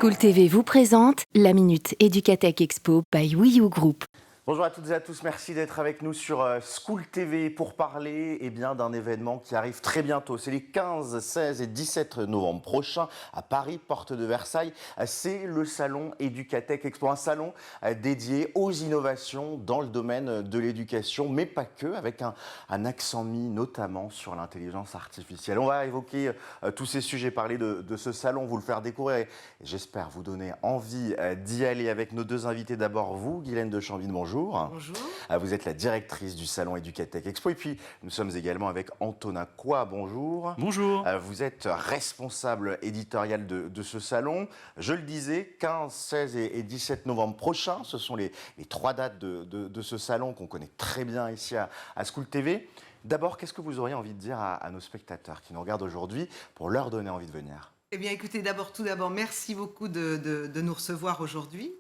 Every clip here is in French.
School TV vous présente la Minute Educatech Expo by Wii U Group. Bonjour à toutes et à tous, merci d'être avec nous sur School TV pour parler d'un événement qui arrive très bientôt. C'est les 15, 16 et 17 novembre prochains à Paris, porte de Versailles. C'est le salon Educatech Expo, un salon dédié aux innovations dans le domaine de l'éducation, mais pas que, avec un accent mis notamment sur l'intelligence artificielle. On va évoquer tous ces sujets, parler de ce salon, vous le faire découvrir et j'espère vous donner envie d'y aller avec nos deux invités. D'abord vous, Guylaine de Chambine, bonjour. Bonjour. Vous êtes la directrice du salon Educatech Expo et puis nous sommes également avec Antonin Coix, bonjour. Bonjour. Vous êtes responsable éditorial de ce salon. Je le disais, 15, 16 et 17 novembre prochains, ce sont les trois dates de ce salon qu'on connaît très bien ici à School TV. D'abord, qu'est-ce que vous auriez envie de dire à nos spectateurs qui nous regardent aujourd'hui pour leur donner envie de venir? Eh bien, écoutez, tout d'abord, merci beaucoup de nous recevoir aujourd'hui.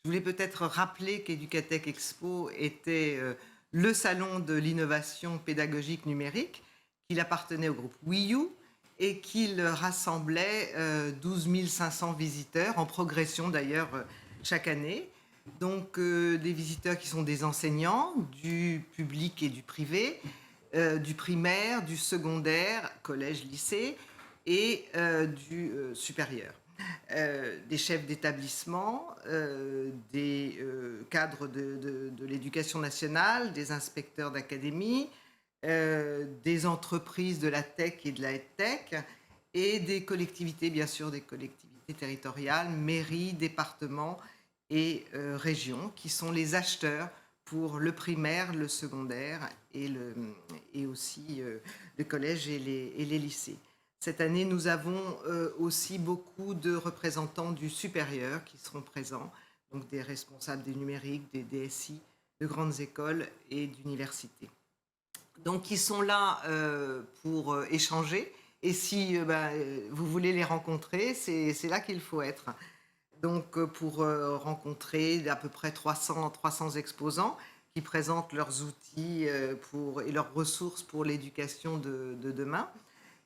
Je voulais peut-être rappeler qu'Educatech Expo était le salon de l'innovation pédagogique numérique, qu'il appartenait au groupe Wii U et qu'il rassemblait 12 500 visiteurs, en progression d'ailleurs chaque année. Donc des visiteurs qui sont des enseignants, du public et du privé, du primaire, du secondaire, collège, lycée et du supérieur. Des chefs d'établissement, des cadres de l'éducation nationale, des inspecteurs d'académie, des entreprises de la tech et de la EdTech et des collectivités, bien sûr, des collectivités territoriales, mairies, départements et régions, qui sont les acheteurs pour le primaire, le secondaire et aussi le collège et les lycées. Cette année, nous avons aussi beaucoup de représentants du supérieur qui seront présents, donc des responsables des numériques, des DSI, de grandes écoles et d'universités. Donc, ils sont là pour échanger. Et si vous voulez les rencontrer, c'est là qu'il faut être. Donc, pour rencontrer à peu près 300 exposants qui présentent leurs outils et leurs ressources pour l'éducation de demain.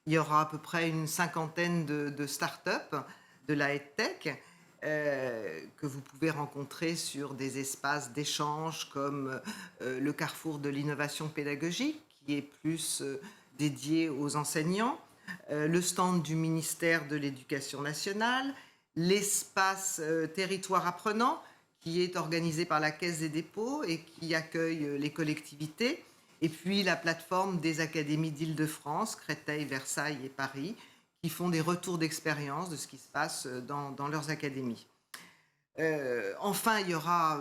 Il y aura à peu près une cinquantaine de start-up de la EdTech que vous pouvez rencontrer sur des espaces d'échange comme le Carrefour de l'innovation pédagogique, qui est plus dédié aux enseignants, le stand du ministère de l'Éducation nationale, l'espace territoire apprenant, qui est organisé par la Caisse des dépôts et qui accueille les collectivités, et puis la plateforme des académies d'Île-de-France, Créteil, Versailles et Paris, qui font des retours d'expérience de ce qui se passe dans leurs académies. Enfin, il y aura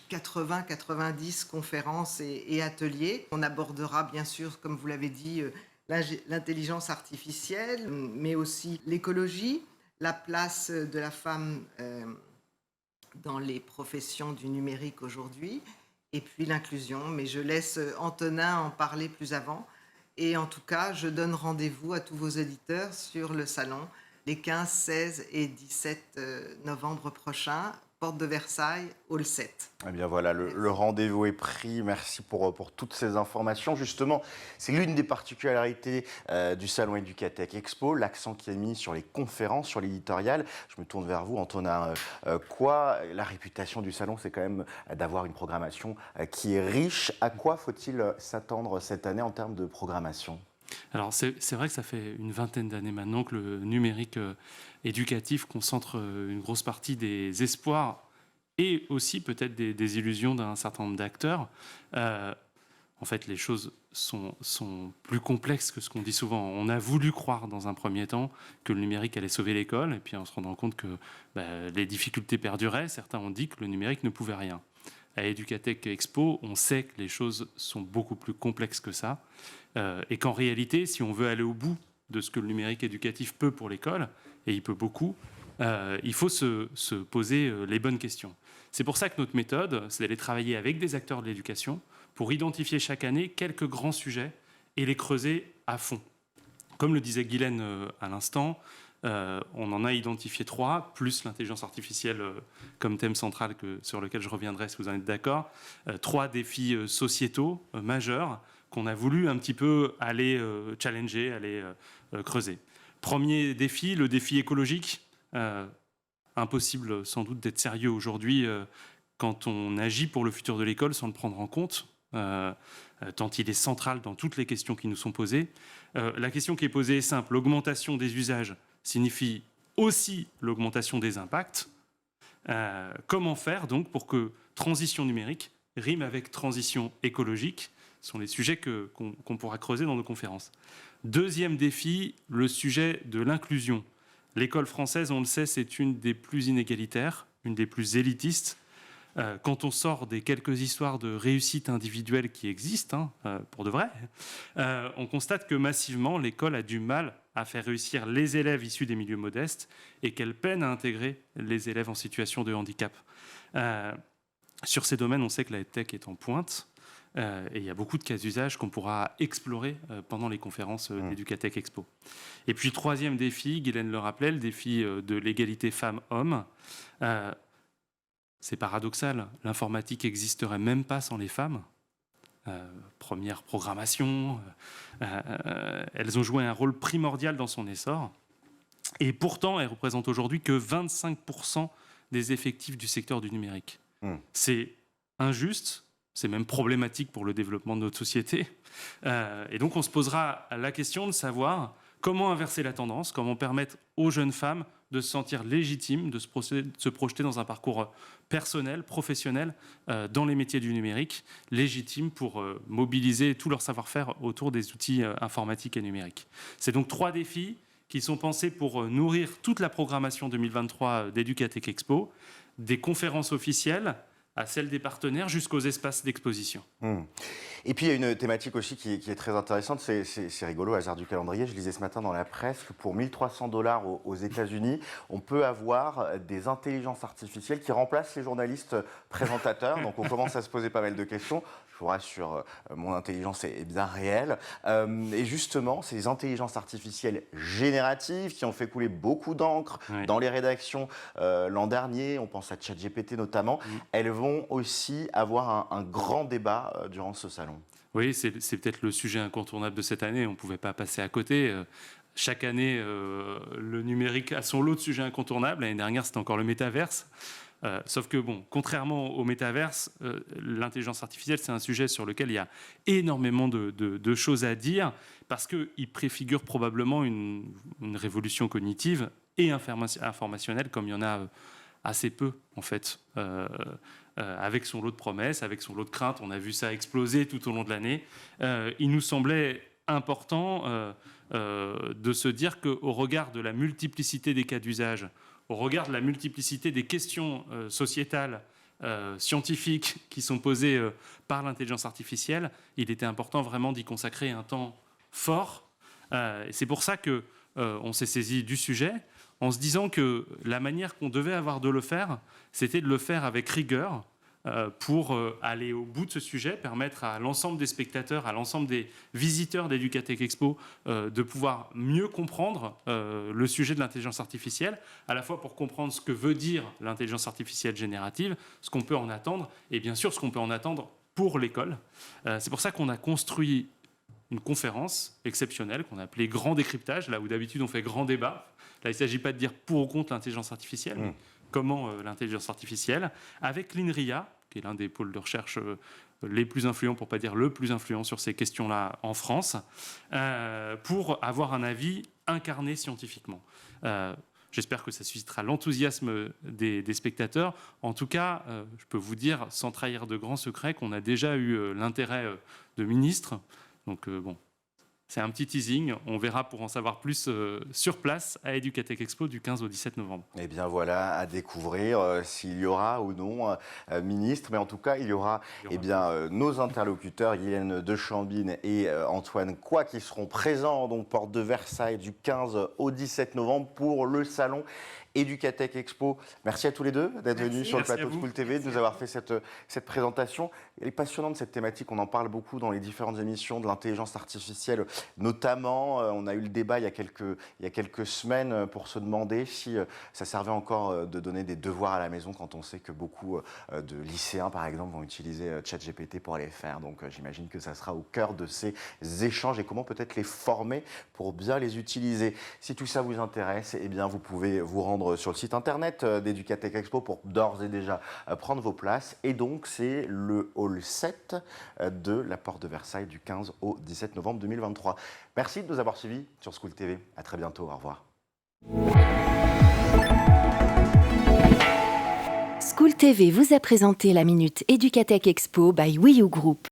80-90 conférences et ateliers. On abordera bien sûr, comme vous l'avez dit, l'intelligence artificielle, mais aussi l'écologie, la place de la femme dans les professions du numérique aujourd'hui, et puis l'inclusion, mais je laisse Antonin en parler plus avant. Et en tout cas, je donne rendez-vous à tous vos auditeurs sur le salon les 15, 16 et 17 novembre prochains, porte de Versailles, hall 7. Eh bien voilà, le rendez-vous est pris. Merci pour toutes ces informations. Justement, c'est l'une des particularités du salon Educatech Expo, l'accent qui est mis sur les conférences, sur l'éditorial. Je me tourne vers vous, Antonin Coix. La réputation du salon, c'est quand même d'avoir une programmation qui est riche. À quoi faut-il s'attendre cette année en termes de programmation ? Alors c'est vrai que ça fait une vingtaine d'années maintenant que le numérique éducatif concentre une grosse partie des espoirs et aussi peut-être des illusions d'un certain nombre d'acteurs. En fait, les choses sont plus complexes que ce qu'on dit souvent. On a voulu croire dans un premier temps que le numérique allait sauver l'école, et puis en se rendant compte que les difficultés perduraient, certains ont dit que le numérique ne pouvait rien. À Educatech Expo, on sait que les choses sont beaucoup plus complexes que ça, et qu'en réalité, si on veut aller au bout de ce que le numérique éducatif peut pour l'école, et il peut beaucoup, il faut se poser les bonnes questions. C'est pour ça que notre méthode, c'est d'aller travailler avec des acteurs de l'éducation pour identifier chaque année quelques grands sujets et les creuser à fond. Comme le disait Guylaine à l'instant, on en a identifié 3, plus l'intelligence artificielle comme thème central sur lequel je reviendrai si vous en êtes d'accord. 3 défis sociétaux majeurs qu'on a voulu un petit peu aller challenger, aller creuser. Premier défi, le défi écologique. impossible sans doute d'être sérieux aujourd'hui quand on agit pour le futur de l'école sans le prendre en compte, tant il est central dans toutes les questions qui nous sont posées. La question qui est posée est simple. L'augmentation des usages signifie aussi l'augmentation des impacts. Comment faire donc pour que transition numérique rime avec transition écologique? Ce sont les sujets qu'on pourra creuser dans nos conférences. Deuxième défi, le sujet de l'inclusion. L'école française, on le sait, c'est une des plus inégalitaires, une des plus élitistes. Quand on sort des quelques histoires de réussite individuelle qui existent, pour de vrai, on constate que massivement, l'école a du mal à faire réussir les élèves issus des milieux modestes et qu'elle peine à intégrer les élèves en situation de handicap. Sur ces domaines, on sait que la EdTech est en pointe. Et il y a beaucoup de cas d'usage qu'on pourra explorer pendant les conférences d'Educatech Expo. Et puis, troisième défi, Guylaine le rappelait, le défi de l'égalité femmes-hommes. C'est paradoxal, l'informatique n'existerait même pas sans les femmes. Première programmation, elles ont joué un rôle primordial dans son essor. Et pourtant, elles représentent aujourd'hui que 25% des effectifs du secteur du numérique. C'est injuste. C'est même problématique pour le développement de notre société. Et donc, on se posera la question de savoir comment inverser la tendance, comment permettre aux jeunes femmes de se sentir légitimes, de se projeter dans un parcours personnel, professionnel, dans les métiers du numérique, légitimes pour mobiliser tout leur savoir-faire autour des outils informatiques et numériques. C'est donc 3 défis qui sont pensés pour nourrir toute la programmation 2023 d'Educatech Expo, des conférences officielles, à celle des partenaires jusqu'aux espaces d'exposition. Et puis il y a une thématique aussi qui est très intéressante, c'est rigolo, hasard du calendrier, je lisais ce matin dans la presse que pour 1 300 $ aux États-Unis, on peut avoir des intelligences artificielles qui remplacent les journalistes présentateurs, donc on commence à se poser pas mal de questions. Je vous rassure, mon intelligence est bien réelle. Et justement, ces intelligences artificielles génératives qui ont fait couler beaucoup d'encre dans les rédactions l'an dernier, on pense à ChatGPT notamment, elles vont aussi avoir un grand débat durant ce salon. Oui, c'est peut-être le sujet incontournable de cette année, on ne pouvait pas passer à côté. Chaque année, le numérique a son lot de sujets incontournables. L'année dernière, c'était encore le métaverse. Sauf que, bon, contrairement au métaverse, l'intelligence artificielle, c'est un sujet sur lequel il y a énormément de choses à dire parce qu'il préfigure probablement une révolution cognitive et informationnelle comme il y en a assez peu, en fait, avec son lot de promesses, avec son lot de craintes. On a vu ça exploser tout au long de l'année. Il nous semblait important de se dire qu'au regard de la multiplicité des cas d'usage, au regard de la multiplicité des questions sociétales, scientifiques qui sont posées par l'intelligence artificielle, il était important vraiment d'y consacrer un temps fort. C'est pour ça qu'on s'est saisi du sujet en se disant que la manière qu'on devait avoir de le faire, c'était de le faire avec rigueur, pour aller au bout de ce sujet, permettre à l'ensemble des spectateurs, à l'ensemble des visiteurs d'Educatech Expo de pouvoir mieux comprendre le sujet de l'intelligence artificielle, à la fois pour comprendre ce que veut dire l'intelligence artificielle générative, ce qu'on peut en attendre, et bien sûr ce qu'on peut en attendre pour l'école. C'est pour ça qu'on a construit une conférence exceptionnelle qu'on a appelée Grand Décryptage, là où d'habitude on fait grand débat. Là, il ne s'agit pas de dire pour ou contre l'intelligence artificielle, mais comment l'intelligence artificielle, avec l'INRIA, qui est l'un des pôles de recherche les plus influents, pour ne pas dire le plus influent sur ces questions-là en France, pour avoir un avis incarné scientifiquement. J'espère que ça suscitera l'enthousiasme des spectateurs. En tout cas, je peux vous dire, sans trahir de grands secrets, qu'on a déjà eu l'intérêt de ministres. Donc bon, c'est un petit teasing. On verra pour en savoir plus sur place à Educatech Expo du 15 au 17 novembre. Eh bien voilà, à découvrir s'il y aura ou non ministre. Mais en tout cas, il y aura nos interlocuteurs, Guylaine de Chambine et Antoine Coix, qui seront présents donc porte de Versailles du 15 au 17 novembre pour le salon Educatech Expo. Merci à tous les deux d'être venus sur le plateau de School TV, de nous avoir fait cette présentation. Elle est passionnante cette thématique, on en parle beaucoup dans les différentes émissions de l'intelligence artificielle notamment. On a eu le débat il y a quelques semaines pour se demander si ça servait encore de donner des devoirs à la maison quand on sait que beaucoup de lycéens par exemple vont utiliser ChatGPT pour aller faire. Donc j'imagine que ça sera au cœur de ces échanges et comment peut-être les former pour bien les utiliser. Si tout ça vous intéresse, eh bien vous pouvez vous rendre rendre sur le site internet d'Educatech Expo pour d'ores et déjà prendre vos places. Et donc, c'est le hall 7 de la Porte de Versailles du 15 au 17 novembre 2023. Merci de nous avoir suivis sur School TV. À très bientôt. Au revoir. School TV vous a présenté la Minute Educatech Expo by Wii U Group.